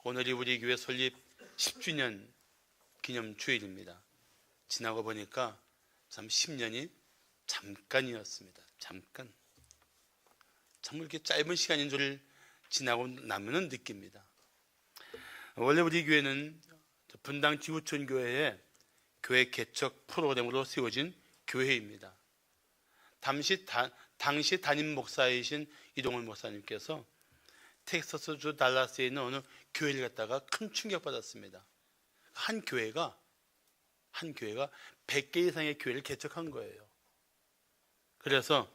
오늘이 우리 교회 설립 10주년 기념 주일입니다. 지나고 보니까 참 10년이 잠깐이었습니다. 잠깐. 정말 이렇게 짧은 시간인 줄 지나고 나면은 느낍니다. 원래 우리 교회는 분당 지구촌 교회의 교회 개척 프로그램으로 세워진 교회입니다. 당시 담임 목사이신 이동훈 목사님께서 텍사스주 달라스에 있는 어느 교회를 갔다가 큰 충격받았습니다. 한 교회가 100개 이상의 교회를 개척한 거예요. 그래서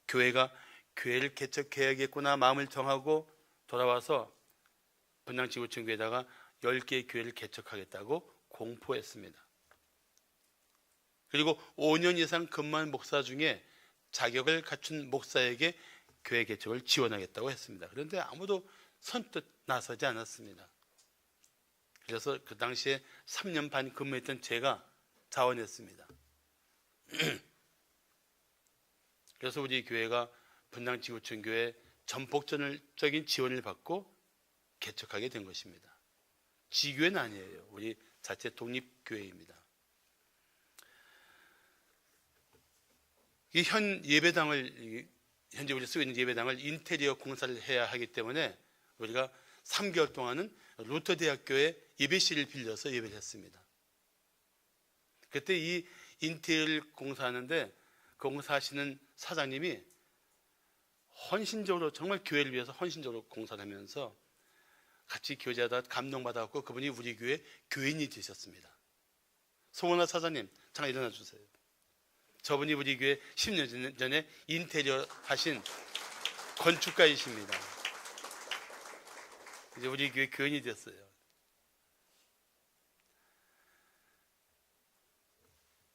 교회를 개척해야겠구나 마음을 정하고 돌아와서 분당 지구촌 교회에다가 10개의 교회를 개척하겠다고 공포했습니다. 그리고 5년 이상 근무한 목사 중에 자격을 갖춘 목사에게 교회 개척을 지원하겠다고 했습니다. 그런데 아무도 선뜻 나서지 않았습니다. 그래서 그 당시에 3년 반 근무했던 제가 자원했습니다. 그래서 우리 교회가 분당 지구촌 교회 전폭적인 지원을 받고 개척하게 된 것입니다. 지교회는 아니에요. 우리 자체 독립교회입니다. 이 현재 우리 쓰고 있는 예배당을 인테리어 공사를 해야 하기 때문에 우리가 3개월 동안은 루터대학교의 예배실을 빌려서 예배를 했습니다. 그때 이 인테리어를 공사하는데 공사하시는 사장님이 헌신적으로 정말 교회를 위해서 헌신적으로 공사를 하면서 같이 교제하다 감동받았고 그분이 우리 교회 교인이 되셨습니다. 송원아 사장님 잠깐 일어나 주세요. 저분이 우리 교회 10년 전에 인테리어 하신 건축가이십니다. 이제 우리 교회 교인이 됐어요.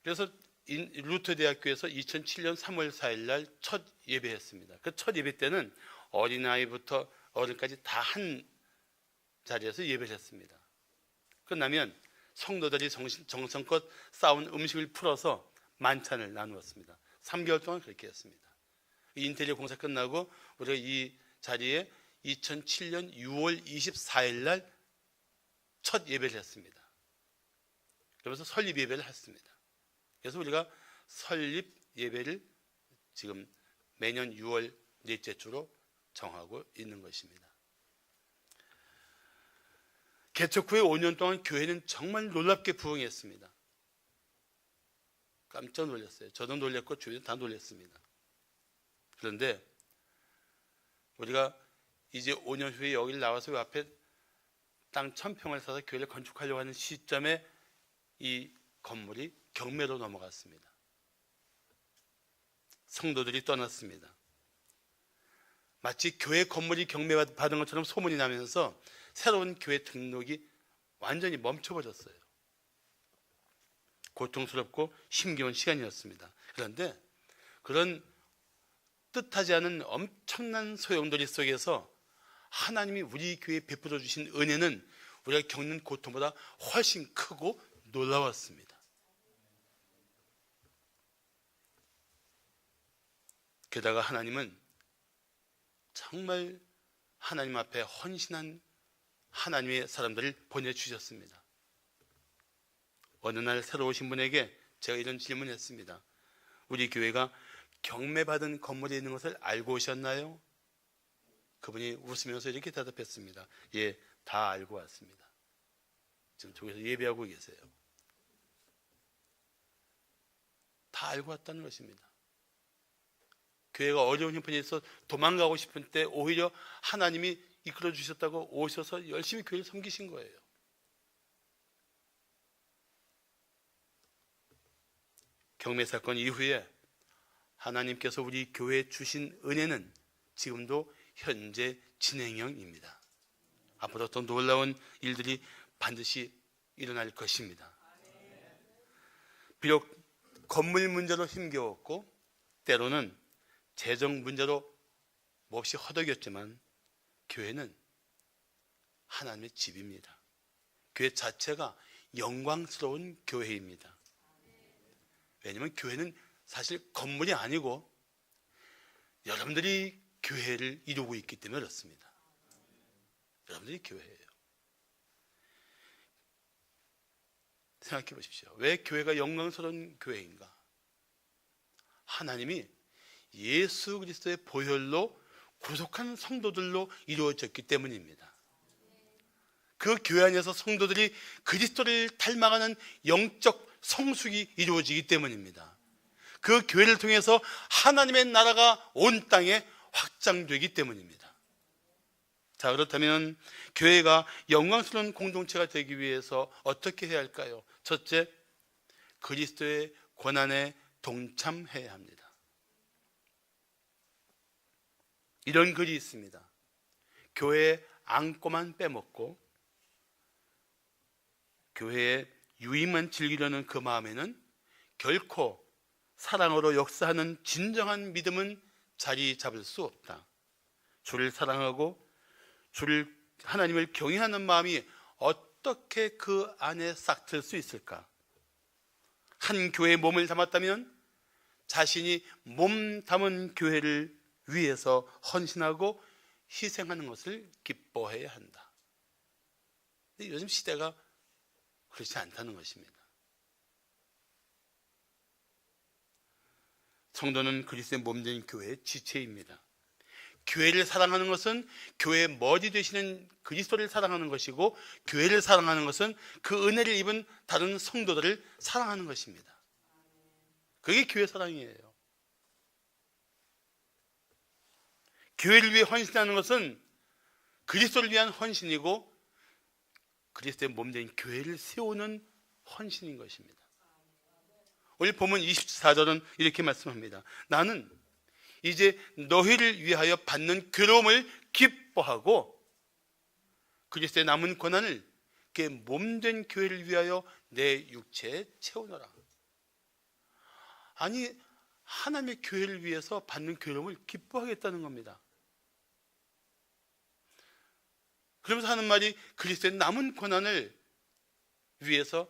그래서 루터대학교에서 2007년 3월 4일 날 첫 예배했습니다. 그 첫 예배 때는 어린아이부터 어른까지 다 한 자리에서 예배를 했습니다. 끝나면 성도들이 정성껏 싸운 음식을 풀어서 만찬을 나누었습니다. 3개월 동안 그렇게 했습니다. 인테리어 공사 끝나고 우리가 이 자리에 2007년 6월 24일 날 첫 예배를 했습니다. 그러면서 설립 예배를 했습니다. 그래서 우리가 설립 예배를 지금 매년 6월 넷째 주로 정하고 있는 것입니다. 개척 후에 5년 동안 교회는 정말 놀랍게 부흥했습니다. 깜짝 놀랐어요. 저도 놀랐고 주위도 다 놀랐습니다. 그런데 우리가 이제 5년 후에 여기를 나와서 앞에 땅 1000평을 사서 교회를 건축하려고 하는 시점에 이 건물이 경매로 넘어갔습니다. 성도들이 떠났습니다. 마치 교회 건물이 경매받은 것처럼 소문이 나면서 새로운 교회 등록이 완전히 멈춰버렸어요. 고통스럽고 힘겨운 시간이었습니다. 그런데 그런 뜻하지 않은 엄청난 소용돌이 속에서 하나님이 우리 교회에 베풀어 주신 은혜는 우리가 겪는 고통보다 훨씬 크고 놀라웠습니다. 게다가 하나님은 정말 하나님 앞에 헌신한 하나님의 사람들을 보내주셨습니다. 어느 날 새로 오신 분에게 제가 이런 질문을 했습니다. 우리 교회가 경매받은 건물에 있는 것을 알고 오셨나요? 그분이 웃으면서 이렇게 대답했습니다. 예, 다 알고 왔습니다. 지금 저기서 예배하고 계세요. 다 알고 왔다는 것입니다. 교회가 어려운 형편에 있어 도망가고 싶은 때 오히려 하나님이 이끌어 주셨다고 오셔서 열심히 교회를 섬기신 거예요. 경매 사건 이후에 하나님께서 우리 교회에 주신 은혜는 지금도 현재 진행형입니다. 앞으로 더 놀라운 일들이 반드시 일어날 것입니다. 비록 건물 문제로 힘겨웠고 때로는 재정 문제로 몹시 허덕였지만 교회는 하나님의 집입니다. 교회 자체가 영광스러운 교회입니다. 왜냐하면 교회는 사실 건물이 아니고 여러분들이 교회를 이루고 있기 때문에 그렇습니다. 여러분들이 교회예요. 생각해 보십시오. 왜 교회가 영광스러운 교회인가? 하나님이 예수 그리스도의 보혈로 구속한 성도들로 이루어졌기 때문입니다. 그 교회 안에서 성도들이 그리스도를 닮아가는 영적 성숙이 이루어지기 때문입니다. 그 교회를 통해서 하나님의 나라가 온 땅에 확장되기 때문입니다. 자, 그렇다면 교회가 영광스러운 공동체가 되기 위해서 어떻게 해야 할까요? 첫째, 그리스도의 고난에 동참해야 합니다. 이런 글이 있습니다. 교회에 안고만 빼먹고 교회의 유익만 즐기려는 그 마음에는 결코 사랑으로 역사하는 진정한 믿음은 자리 잡을 수 없다. 주를 사랑하고 주를 하나님을 경외하는 마음이 어떻게 그 안에 싹 틀 수 있을까? 한 교회에 몸을 담았다면 자신이 몸 담은 교회를 위해서 헌신하고 희생하는 것을 기뻐해야 한다. 근데 요즘 시대가 그렇지 않다는 것입니다. 성도는 그리스도의 몸된 교회의 지체입니다. 교회를 사랑하는 것은 교회의 머리 되시는 그리스도를 사랑하는 것이고, 교회를 사랑하는 것은 그 은혜를 입은 다른 성도들을 사랑하는 것입니다. 그게 교회 사랑이에요. 교회를 위해 헌신하는 것은 그리스도를 위한 헌신이고, 그리스도의 몸된 교회를 세우는 헌신인 것입니다. 오늘 본문 24절은 이렇게 말씀합니다. 나는 이제 너희를 위하여 받는 괴로움을 기뻐하고 그리스도의 남은 고난을 그 몸된 교회를 위하여 내 육체에 채우노라. 아니, 하나님의 교회를 위해서 받는 괴로움을 기뻐하겠다는 겁니다. 그러면서 하는 말이 그리스도의 남은 고난을 위해서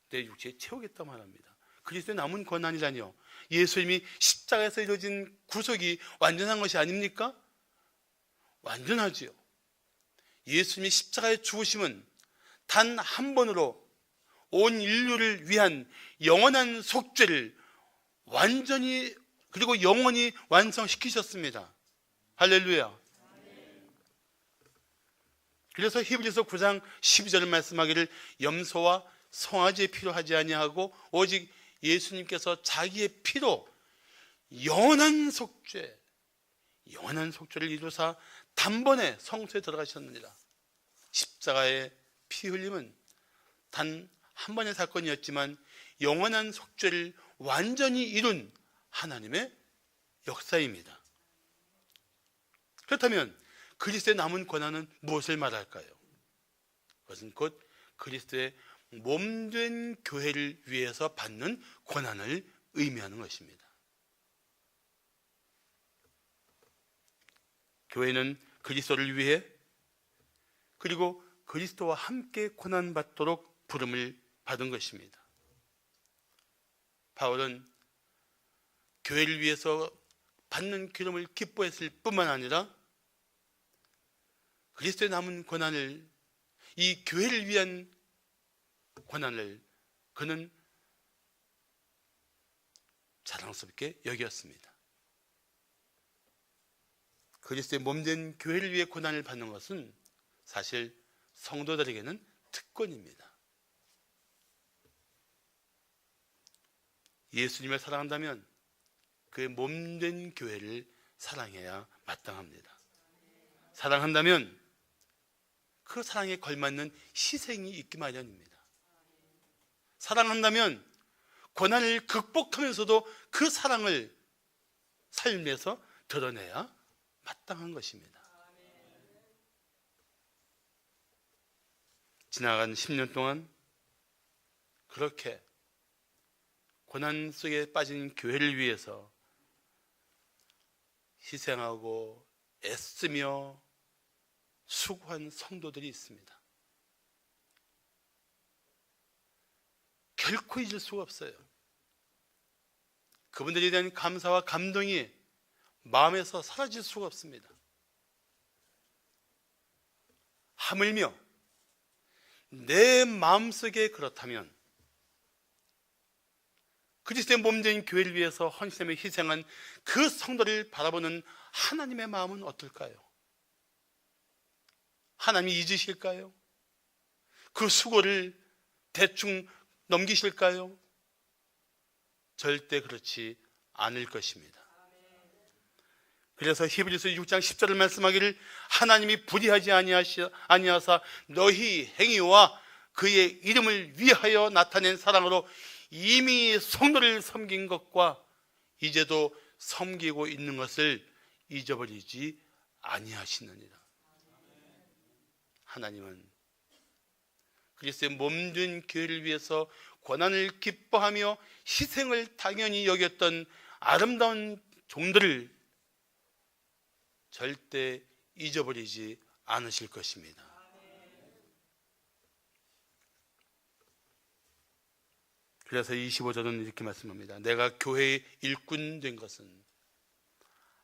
내 육체에 채우겠다 말합니다. 그리스도의 남은 고난이라니요, 예수님이 십자가에서 이루어진 구속이 완전한 것이 아닙니까? 완전하지요. 예수님이 십자가의 죽으심은 단 한 번으로 온 인류를 위한 영원한 속죄를 완전히 그리고 영원히 완성시키셨습니다. 할렐루야. 그래서 히브리서 9장 12절을 말씀하기를 염소와 송아지의 피로 하지 아니하고 오직 예수님께서 자기의 피로 영원한 속죄를 이루사 단번에 성소에 들어가셨느니라. 십자가의 피 흘림은 단 한 번의 사건이었지만 영원한 속죄를 완전히 이룬 하나님의 역사입니다. 그렇다면 그리스도의 남은 고난은 무엇을 말할까요? 그것은 곧 그리스도의 몸된 교회를 위해서 받는 고난을 의미하는 것입니다. 교회는 그리스도를 위해 그리고 그리스도와 함께 고난받도록 부름을 받은 것입니다. 바울은 교회를 위해서 받는 기름을 기뻐했을 뿐만 아니라 그리스도의 남은 고난을, 이 교회를 위한 고난을 그는 자랑스럽게 여겼습니다. 그리스도의 몸된 교회를 위해 고난을 받는 것은 사실 성도들에게는 특권입니다. 예수님을 사랑한다면 그의 몸된 교회를 사랑해야 마땅합니다. 사랑한다면 그 사랑에 걸맞는 희생이 있기 마련입니다. 사랑한다면 고난을 극복하면서도 그 사랑을 삶에서 드러내야 마땅한 것입니다. 지나간 10년 동안 그렇게 고난 속에 빠진 교회를 위해서 희생하고 애쓰며 수고한 성도들이 있습니다. 결코 잊을 수가 없어요. 그분들에 대한 감사와 감동이 마음에서 사라질 수가 없습니다. 하물며 내 마음속에 그렇다면 그리스도의 몸된 교회를 위해서 헌신하며 희생한 그 성도를 바라보는 하나님의 마음은 어떨까요? 하나님이 잊으실까요? 그 수고를 대충 넘기실까요? 절대 그렇지 않을 것입니다. 그래서 히브리서 6장 10절을 말씀하기를 하나님이 불의하지 아니하사 너희 행위와 그의 이름을 위하여 나타낸 사랑으로 이미 성도를 섬긴 것과 이제도 섬기고 있는 것을 잊어버리지 아니하시느니라. 하나님은 그리스도의 몸된 교회를 위해서 고난을 기뻐하며 희생을 당연히 여겼던 아름다운 종들을 절대 잊어버리지 않으실 것입니다. 그래서 25절은 이렇게 말씀합니다. 내가 교회의 일꾼 된 것은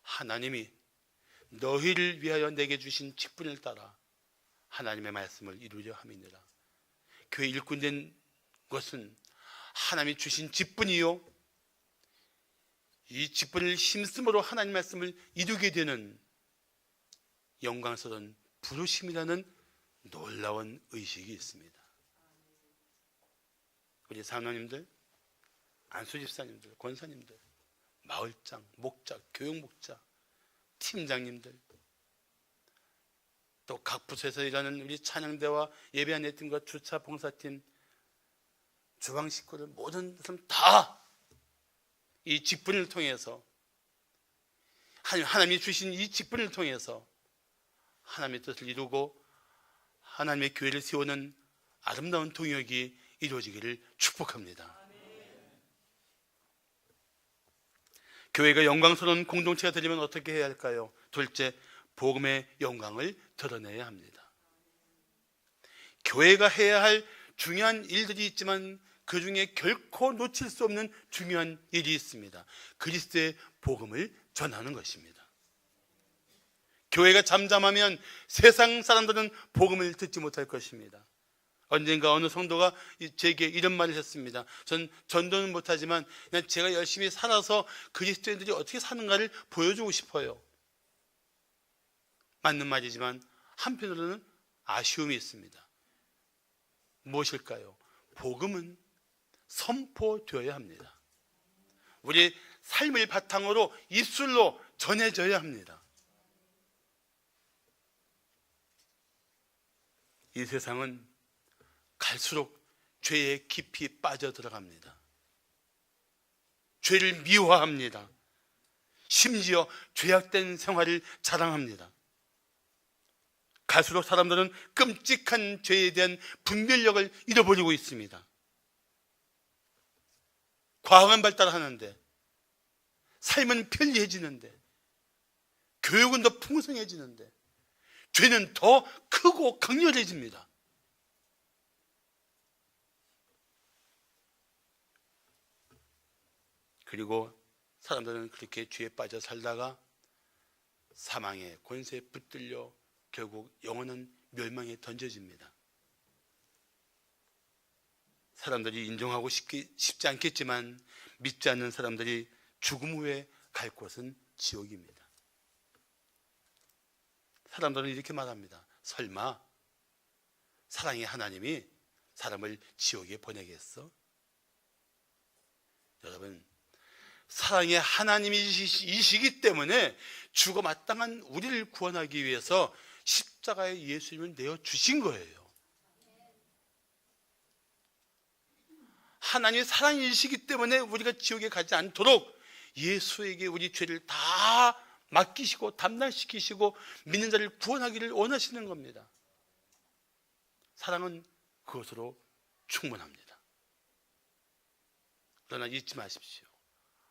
하나님이 너희를 위하여 내게 주신 직분을 따라 하나님의 말씀을 이루려 함이니라. 교회 일꾼 된 것은 하나님이 주신 직분이요, 이 직분을 힘쓰므로 하나님 말씀을 이루게 되는 영광스러운 부르심이라는 놀라운 의식이 있습니다. 우리 장로님들, 안수집사님들, 권사님들, 마을장, 목자, 교육목자, 팀장님들, 또 각 부서에서 일하는 우리 찬양대와 예배 안내팀 과 주차 봉사팀, 주방 식구들 모든 사람 다 이 직분을 통해서 하나님이 주신 이 직분을 통해서 하나님의 뜻을 이루고 하나님의 교회를 세우는 아름다운 동역이 이루어지기를 축복합니다. 교회가 영광스러운 공동체가 되려면 어떻게 해야 할까요? 둘째, 복음의 영광을 드러내야 합니다. 교회가 해야 할 중요한 일들이 있지만 그 중에 결코 놓칠 수 없는 중요한 일이 있습니다. 그리스도의 복음을 전하는 것입니다. 교회가 잠잠하면 세상 사람들은 복음을 듣지 못할 것입니다. 언젠가 어느 성도가 제게 이런 말을 했습니다. 전 전도는 못하지만 그냥 제가 열심히 살아서 그리스도인들이 어떻게 사는가를 보여주고 싶어요. 맞는 말이지만 한편으로는 아쉬움이 있습니다. 무엇일까요? 복음은 선포되어야 합니다. 우리 삶을 바탕으로 입술로 전해져야 합니다. 이 세상은 갈수록 죄에 깊이 빠져들어갑니다. 죄를 미워합니다. 심지어 죄악된 생활을 자랑합니다. 갈수록 사람들은 끔찍한 죄에 대한 분별력을 잃어버리고 있습니다. 과학은 발달하는데, 삶은 편리해지는데, 교육은 더 풍성해지는데, 죄는 더 크고 강렬해집니다. 그리고 사람들은 그렇게 죄에 빠져 살다가 사망의 권세에 붙들려 결국 영원한 멸망에 던져집니다. 사람들이 인정하고 싶지 않겠지만 믿지 않는 사람들이 죽음 후에 갈 곳은 지옥입니다. 사람들은 이렇게 말합니다. 설마 사랑의 하나님이 사람을 지옥에 보내겠어? 여러분, 사랑의 하나님이시기 때문에 죽어 마땅한 우리를 구원하기 위해서 십자가에 예수님을 내어주신 거예요. 하나님의 사랑이시기 때문에 우리가 지옥에 가지 않도록 예수에게 우리 죄를 다 맡기시고 담당시키시고 믿는 자를 구원하기를 원하시는 겁니다. 사랑은 그것으로 충분합니다. 그러나 잊지 마십시오.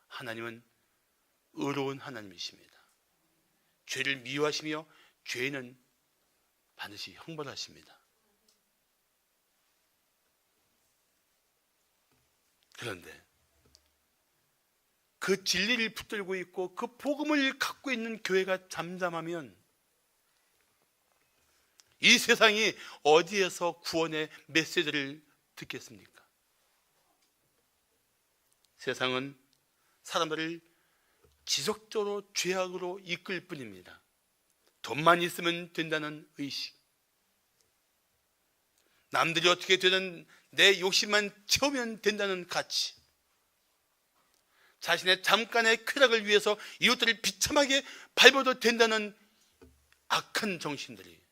하나님은 의로운 하나님이십니다. 죄를 미워하시며 죄는 반드시 형벌하십니다. 그런데 그 진리를 붙들고 있고 그 복음을 갖고 있는 교회가 잠잠하면 이 세상이 어디에서 구원의 메시지를 듣겠습니까? 세상은 사람들을 지속적으로 죄악으로 이끌 뿐입니다. 돈만 있으면 된다는 의식, 남들이 어떻게 되든 내 욕심만 채우면 된다는 가치, 자신의 잠깐의 쾌락을 위해서 이웃들을 비참하게 밟아도 된다는 악한 정신들이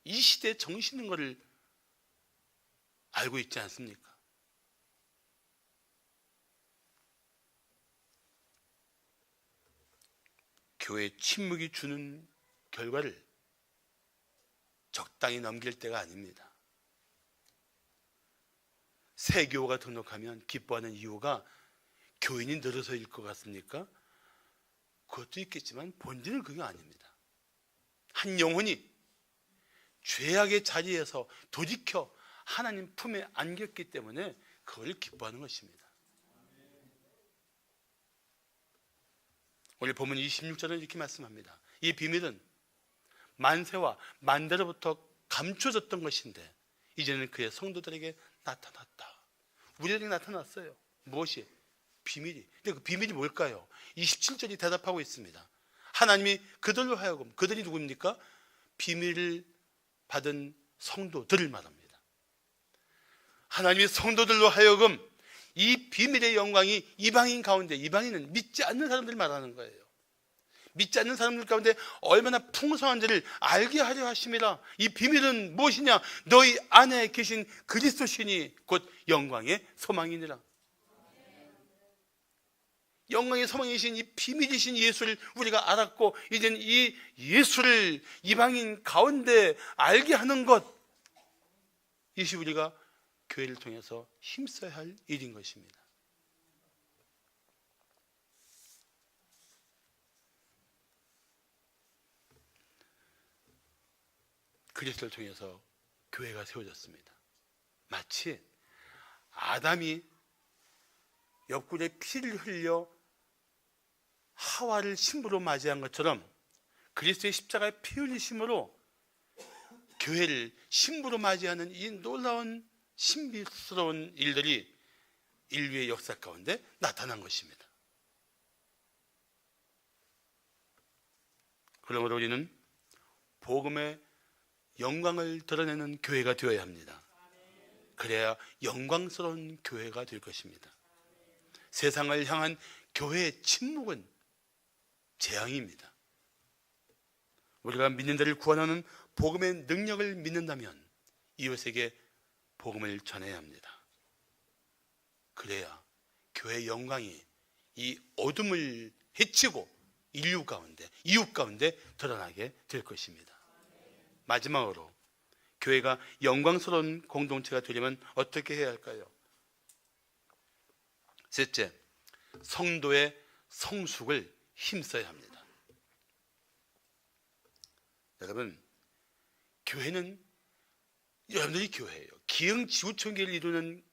이 시대의 정신인 것을 알고 있지 않습니까? 교회 침묵이 주는 결과를 적당히 넘길 때가 아닙니다. 새 교우가 등록하면 기뻐하는 이유가 교인이 늘어서일 것 같습니까? 그것도 있겠지만 본질은 그게 아닙니다. 한 영혼이 죄악의 자리에서 돌이켜 하나님 품에 안겼기 때문에 그걸 기뻐하는 것입니다. 오늘 본문 26절은 이렇게 말씀합니다. 이 비밀은 만세와 만대로부터 감춰졌던 것인데 이제는 그의 성도들에게 나타났다. 우리에게 나타났어요. 무엇이? 비밀이. 근데 그 비밀이 뭘까요? 27절이 대답하고 있습니다. 하나님이 그들로 하여금, 그들이 누구입니까? 비밀을 받은 성도들을 말합니다. 하나님이 성도들로 하여금 이 비밀의 영광이 이방인 가운데, 이방인은 믿지 않는 사람들을 말하는 거예요. 믿지 않는 사람들 가운데 얼마나 풍성한지를 알게 하려 하심이라. 이 비밀은 무엇이냐? 너희 안에 계신 그리스도 신이 곧 영광의 소망이니라. 영광의 소망이신 이 비밀이신 예수를 우리가 알았고 이제는 이 예수를 이방인 가운데 알게 하는 것, 이것이 우리가 교회를 통해서 힘써야 할 일인 것입니다. 그리스도를 통해서 교회가 세워졌습니다. 마치 아담이 옆구리에 피를 흘려 하와를 신부로 맞이한 것처럼 그리스도의 십자가의 피 흘리심으로 교회를 신부로 맞이하는 이 놀라운 신비스러운 일들이 인류의 역사 가운데 나타난 것입니다. 그러므로 우리는 복음의 영광을 드러내는 교회가 되어야 합니다. 그래야 영광스러운 교회가 될 것입니다. 세상을 향한 교회의 침묵은 재앙입니다. 우리가 믿는 자를 구원하는 복음의 능력을 믿는다면 이웃에게 복음을 전해야 합니다. 그래야 교회의 영광이 이 어둠을 헤치고 인류 가운데, 이웃 가운데 드러나게 될 것입니다. 마지막으로 교회가 영광스러운 공동체가 되려면 어떻게 해야 할까요? 셋째, 성도의 성숙을 힘써야 합니다. 여러분, 교회는 여러분들이 교회예요. 기흥지구촌교회를 이루는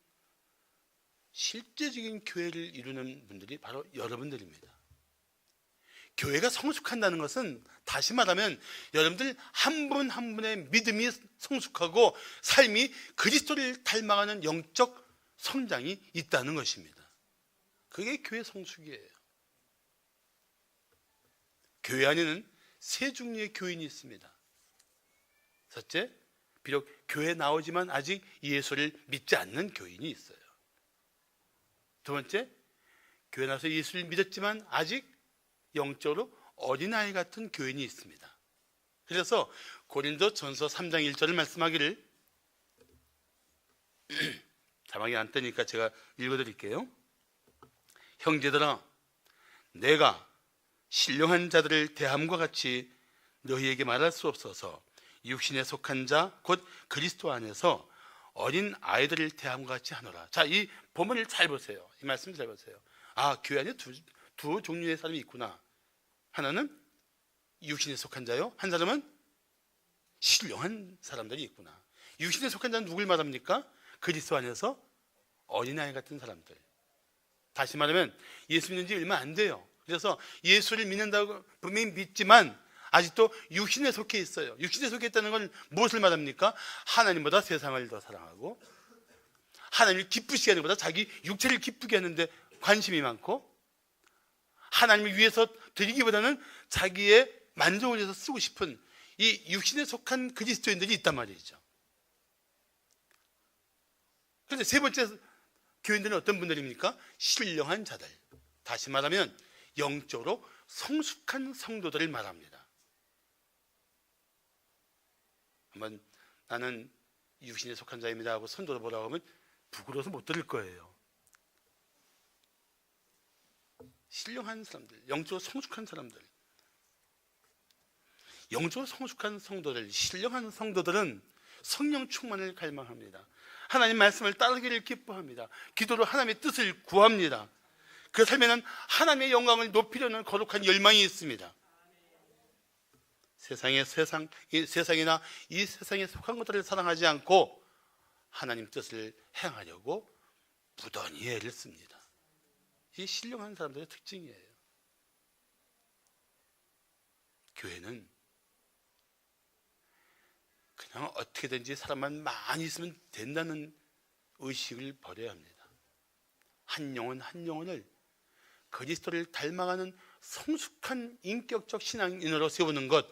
실제적인 교회를 이루는 분들이 바로 여러분들입니다. 교회가 성숙한다는 것은 다시 말하면 여러분들 한 분 한 분의 믿음이 성숙하고 삶이 그리스도를 닮아가는 영적 성장이 있다는 것입니다. 그게 교회 성숙이에요. 교회 안에는 세 종류의 교인이 있습니다. 첫째, 비록 교회에 나오지만 아직 예수를 믿지 않는 교인이 있어요. 두 번째, 교회 나와서 예수를 믿었지만 아직 영적으로 어린아이 같은 교인이 있습니다. 그래서 고린도전서 3장 1절을 말씀하기를, 자막이 안 뜨니까 제가 읽어드릴게요. 형제들아, 내가 신령한 자들을 대함과 같이 너희에게 말할 수 없어서 육신에 속한 자 곧 그리스도 안에서 어린 아이들을 대함과 같이 하노라. 자, 이 본문을 잘 보세요. 이 말씀을 잘 보세요. 아, 교회 안에 두 종류의 사람이 있구나. 하나는 육신에 속한 자요, 한 사람은 신령한 사람들이 있구나. 육신에 속한 자는 누굴 말합니까? 그리스도 안에서 어린아이 같은 사람들. 다시 말하면 예수 믿는 지 얼마 안 돼요. 그래서 예수를 믿는다고 분명히 믿지만 아직도 육신에 속해 있어요. 육신에 속해 있다는 건 무엇을 말합니까? 하나님보다 세상을 더 사랑하고 하나님을 기쁘시게 하는 것보다 자기 육체를 기쁘게 하는데 관심이 많고 하나님을 위해서 드리기보다는 자기의 만족을 위해서 쓰고 싶은 이 육신에 속한 그리스도인들이 있단 말이죠. 그런데 세 번째 교인들은 어떤 분들입니까? 신령한 자들. 다시 말하면 영적으로 성숙한 성도들을 말합니다. 한번 나는 육신에 속한 자입니다 하고 선도를 보라고 하면 부끄러워서 못 들을 거예요. 신령한 사람들, 영적으로 성숙한 사람들, 영적으로 성숙한 성도들, 신령한 성도들은 성령 충만을 갈망합니다. 하나님 말씀을 따르기를 기뻐합니다. 기도로 하나님의 뜻을 구합니다. 그 삶에는 하나님의 영광을 높이려는 거룩한 열망이 있습니다. 세상이나 이 세상에 속한 것들을 사랑하지 않고 하나님 뜻을 행하려고 무던히 애를 씁니다. 이 신령한 사람들의 특징이에요. 교회는 그냥 어떻게든지 사람만 많이 있으면 된다는 의식을 버려야 합니다. 한 영혼 한 영혼을 그리스도를 닮아가는 성숙한 인격적 신앙인으로 세우는 것,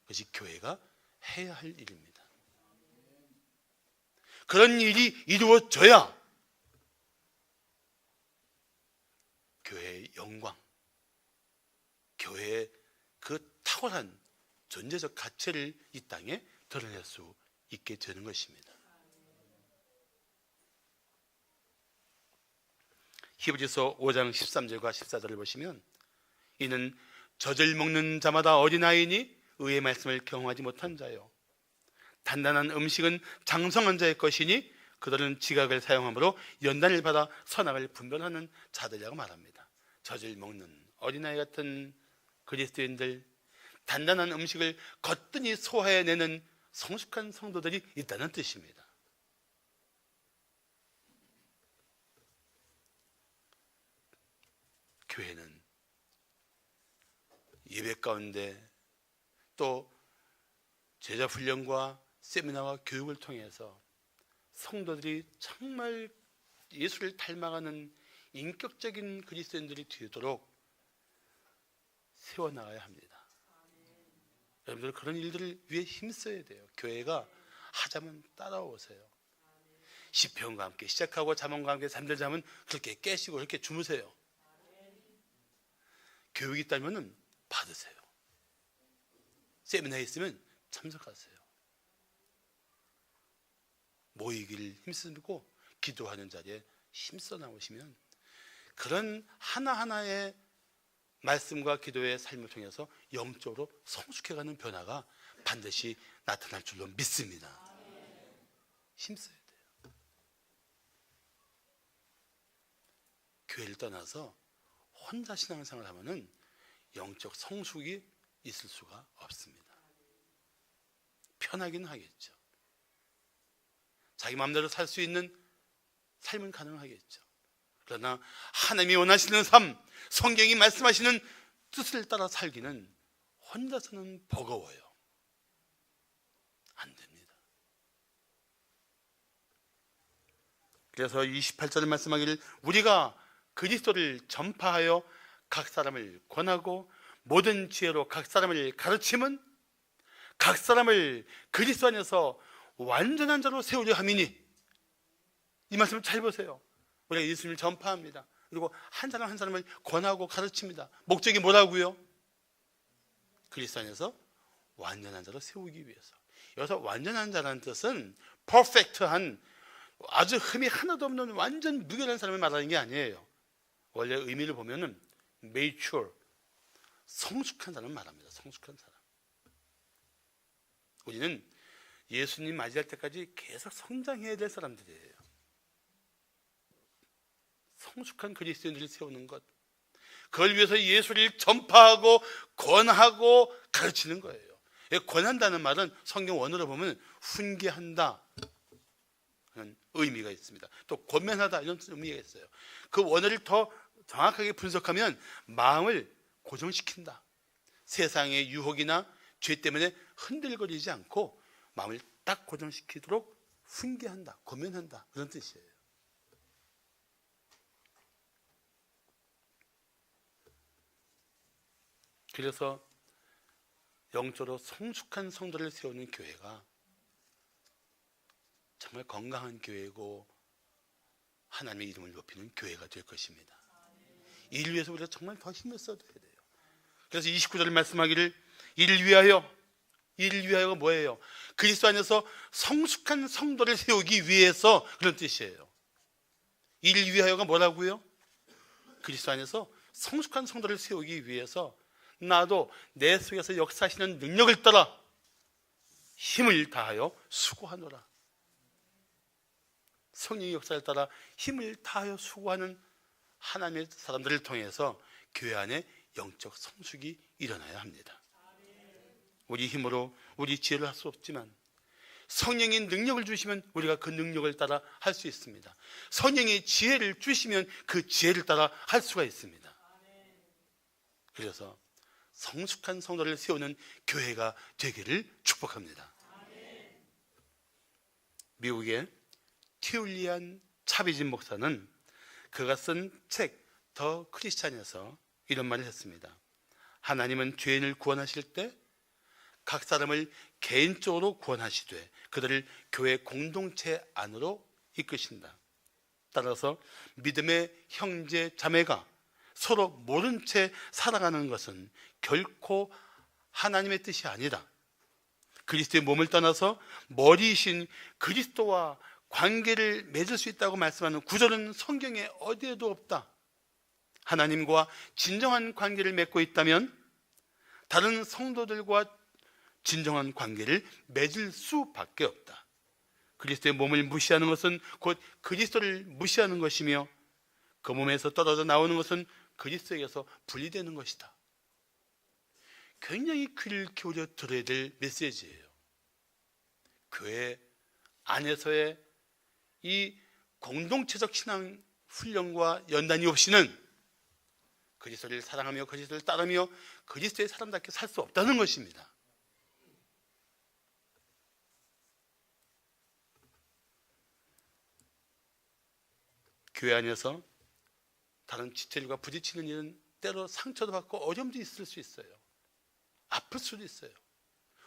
그것이 교회가 해야 할 일입니다. 그런 일이 이루어져야 교회의 영광, 교회의 그 탁월한 존재적 가치를 이 땅에 드러낼 수 있게 되는 것입니다. 히브리서 5장 13절과 14절을 보시면 이는 젖을 먹는 자마다 어린아이니 의의 말씀을 경험하지 못한 자요 단단한 음식은 장성한 자의 것이니 그들은 지각을 사용함으로 연단을 받아 선악을 분별하는 자들이라고 말합니다. 젖을 먹는 어린아이 같은 그리스도인들, 단단한 음식을 거뜬히 소화해내는 성숙한 성도들이 있다는 뜻입니다. 교회는 예배 가운데 또 제자 훈련과 세미나와 교육을 통해서 성도들이 정말 예수를 닮아가는 인격적인 그리스도인들이 되도록 세워나가야 합니다. 여러분들 그런 일들을 위해 힘써야 돼요. 교회가 하자면 따라오세요. 시편과 함께 시작하고 잠언과 함께 잠들자면 그렇게 깨시고 그렇게 주무세요. 교육이 있다면 받으세요. 세미나에 있으면 참석하세요. 모이기를 힘쓰고 기도하는 자리에 힘써 나오시면 그런 하나하나의 말씀과 기도의 삶을 통해서 영적으로 성숙해가는 변화가 반드시 나타날 줄로 믿습니다. 힘써야 돼요. 교회를 떠나서 혼자 신앙생활을 하면은 영적 성숙이 있을 수가 없습니다. 편하기는 하겠죠. 자기 마음대로 살 수 있는 삶은 가능하겠죠. 그러나 하나님이 원하시는 삶, 성경이 말씀하시는 뜻을 따라 살기는 혼자서는 버거워요. 안 됩니다. 그래서 28절에 말씀하기를 우리가 그리스도를 전파하여 각 사람을 권하고 모든 지혜로 각 사람을 가르침은 각 사람을 그리스도 안에서 완전한 자로 세우려 함이니, 이 말씀을 잘 보세요. 우리가 예수님을 전파합니다. 그리고 한 사람 한 사람을 권하고 가르칩니다. 목적이 뭐라고요? 그리스도 안에서 완전한 자로 세우기 위해서. 여기서 완전한 자라는 뜻은 퍼펙트한, 아주 흠이 하나도 없는 완전 무결한 사람을 말하는 게 아니에요. 원래 의미를 보면은 mature, 성숙한 사람을 말합니다. 성숙한 사람. 우리는 예수님 맞이할 때까지 계속 성장해야 될 사람들이에요. 성숙한 그리스도인들을 세우는 것, 그걸 위해서 예수를 전파하고 권하고 가르치는 거예요. 권한다는 말은 성경 원어로 보면 훈계한다 하는 의미가 있습니다. 또 권면하다 이런 의미가 있어요. 그 원어를 더 정확하게 분석하면 마음을 고정시킨다, 세상의 유혹이나 죄 때문에 흔들거리지 않고 마음을 딱 고정시키도록 훈계한다, 고면한다, 그런 뜻이에요. 그래서 영적으로 성숙한 성도를 세우는 교회가 정말 건강한 교회고 하나님의 이름을 높이는 교회가 될 것입니다. 이를 위해서 우리가 정말 더 힘을 써야 돼요. 그래서 29절을 말씀하기를 이를 위하여가 뭐예요? 그리스도 안에서 성숙한 성도를 세우기 위해서, 그런 뜻이에요. 이를 위하여가 뭐라고요? 그리스도 안에서 성숙한 성도를 세우기 위해서 나도 내 속에서 역사하시는 능력을 따라 힘을 다하여 수고하노라. 성령의 역사를 따라 힘을 다하여 수고하는 하나님의 사람들을 통해서 교회 안에 영적 성숙이 일어나야 합니다. 우리 힘으로 우리 지혜를 할 수 없지만 성령의 능력을 주시면 우리가 그 능력을 따라 할 수 있습니다. 성령의 지혜를 주시면 그 지혜를 따라 할 수가 있습니다. 그래서 성숙한 성도를 세우는 교회가 되기를 축복합니다. 미국의 튜리안 차비진 목사는 그가 쓴 책 더 크리스찬에서 이런 말을 했습니다. 하나님은 죄인을 구원하실 때 각 사람을 개인적으로 구원하시되 그들을 교회 공동체 안으로 이끄신다. 따라서 믿음의 형제 자매가 서로 모른 채 살아가는 것은 결코 하나님의 뜻이 아니다. 그리스도의 몸을 떠나서 머리이신 그리스도와 관계를 맺을 수 있다고 말씀하는 구절은 성경에 어디에도 없다. 하나님과 진정한 관계를 맺고 있다면 다른 성도들과 진정한 관계를 맺을 수밖에 없다. 그리스도의 몸을 무시하는 것은 곧 그리스도를 무시하는 것이며 그 몸에서 떨어져 나오는 것은 그리스도에게서 분리되는 것이다. 굉장히 귀를 기울여 들어야 될 메시지예요. 교회 안에서의 이 공동체적 신앙 훈련과 연단이 없이는 그리스도를 사랑하며 그리스도를 따르며 그리스도의 사람답게 살 수 없다는 것입니다. 교회 안에서 다른 지체들과 부딪히는 일은 때로 상처도 받고 어려움도 있을 수 있어요. 아플 수도 있어요.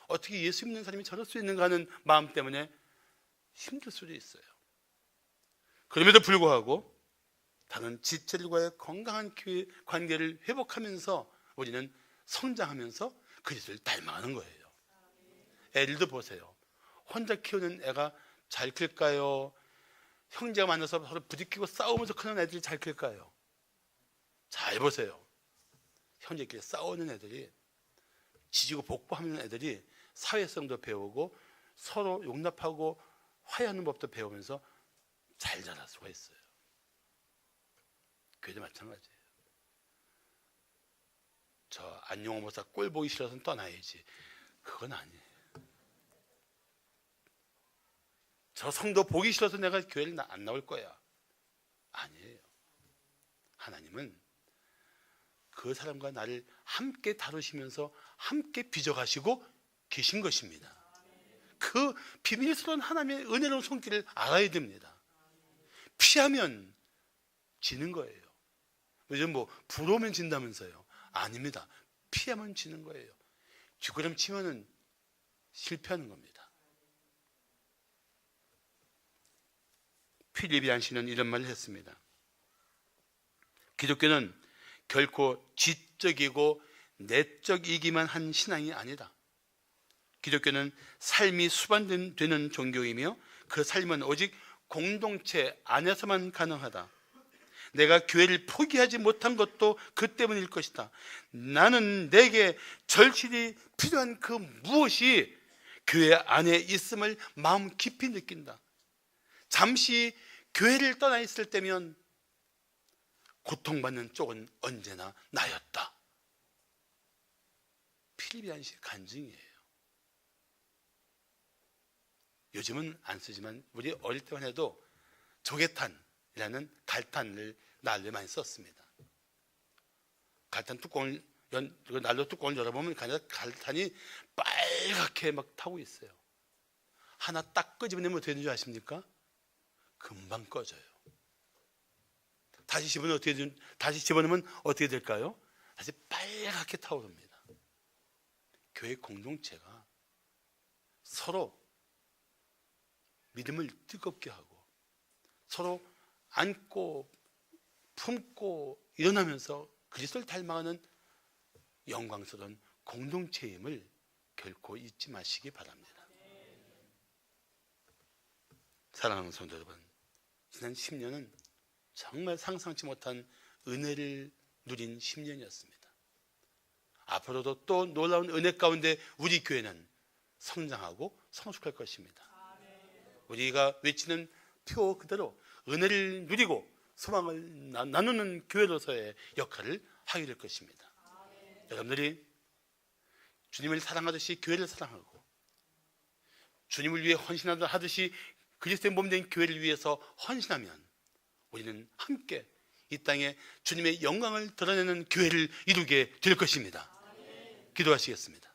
어떻게 예수 믿는 사람이 저럴 수 있는가 하는 마음 때문에 힘들 수도 있어요. 그럼에도 불구하고 다른 지체들과의 건강한 교회 관계를 회복하면서 우리는 성장하면서 그리스도를 닮아가는 거예요. 애들도 보세요. 혼자 키우는 애가 잘 클까요? 형제가 만나서 서로 부딪히고 싸우면서 크는 애들이 잘 클까요? 잘 보세요. 형제끼리 싸우는 애들이, 지지고 볶고하는 애들이 사회성도 배우고 서로 용납하고 화해하는 법도 배우면서 잘 자랄 수가 있어요. 교회도 마찬가지예요. 저 안용호 목사 꼴 보기 싫어서는 떠나야지, 그건 아니에요. 저 성도 보기 싫어서 내가 교회를 안 나올 거야, 아니에요. 하나님은 그 사람과 나를 함께 다루시면서 함께 빚어가시고 계신 것입니다. 그 비밀스러운 하나님의 은혜로운 손길을 알아야 됩니다. 피하면 지는 거예요. 요즘 뭐 부러우면 진다면서요. 아닙니다. 피하면 지는 거예요. 뒷걸음 치면은 실패하는 겁니다. 필립이안 씨는 이런 말을 했습니다. 기독교는 결코 지적이고 내적이기만 한 신앙이 아니다. 기독교는 삶이 수반되는 종교이며 그 삶은 오직 공동체 안에서만 가능하다. 내가 교회를 포기하지 못한 것도 그 때문일 것이다. 나는 내게 절실히 필요한 그 무엇이 교회 안에 있음을 마음 깊이 느낀다. 잠시 교회를 떠나 있을 때면 고통받는 쪽은 언제나 나였다. 필립이안 씨의 간증이에요. 요즘은 안 쓰지만 우리 어릴 때만 해도 조개탄이라는 갈탄을 날려 많이 썼습니다. 갈탄 뚜껑을 그 난로 뚜껑을 열어보면 갈탄이 빨갛게 막 타고 있어요. 하나 딱 끄집어내면 어떻게 되는 줄 아십니까? 금방 꺼져요. 다시 집어넣으면 어떻게 될까요? 다시 빨갛게 타오릅니다. 교회 공동체가 서로 믿음을 뜨겁게 하고 서로 안고 품고 일어나면서 그리스도를 닮아가는 영광스러운 공동체임을 결코 잊지 마시기 바랍니다. 사랑하는 성도 여러분, 지난 10년은 정말 상상치 못한 은혜를 누린 10년이었습니다. 앞으로도 또 놀라운 은혜 가운데 우리 교회는 성장하고 성숙할 것입니다. 우리가 외치는 표 그대로 은혜를 누리고 소망을 나누는 교회로서의 역할을 하게 될 것입니다. 여러분들이 주님을 사랑하듯이 교회를 사랑하고 주님을 위해 헌신하듯이 그리스도의 몸된 교회를 위해서 헌신하면 우리는 함께 이 땅에 주님의 영광을 드러내는 교회를 이루게 될 것입니다. 기도하시겠습니다.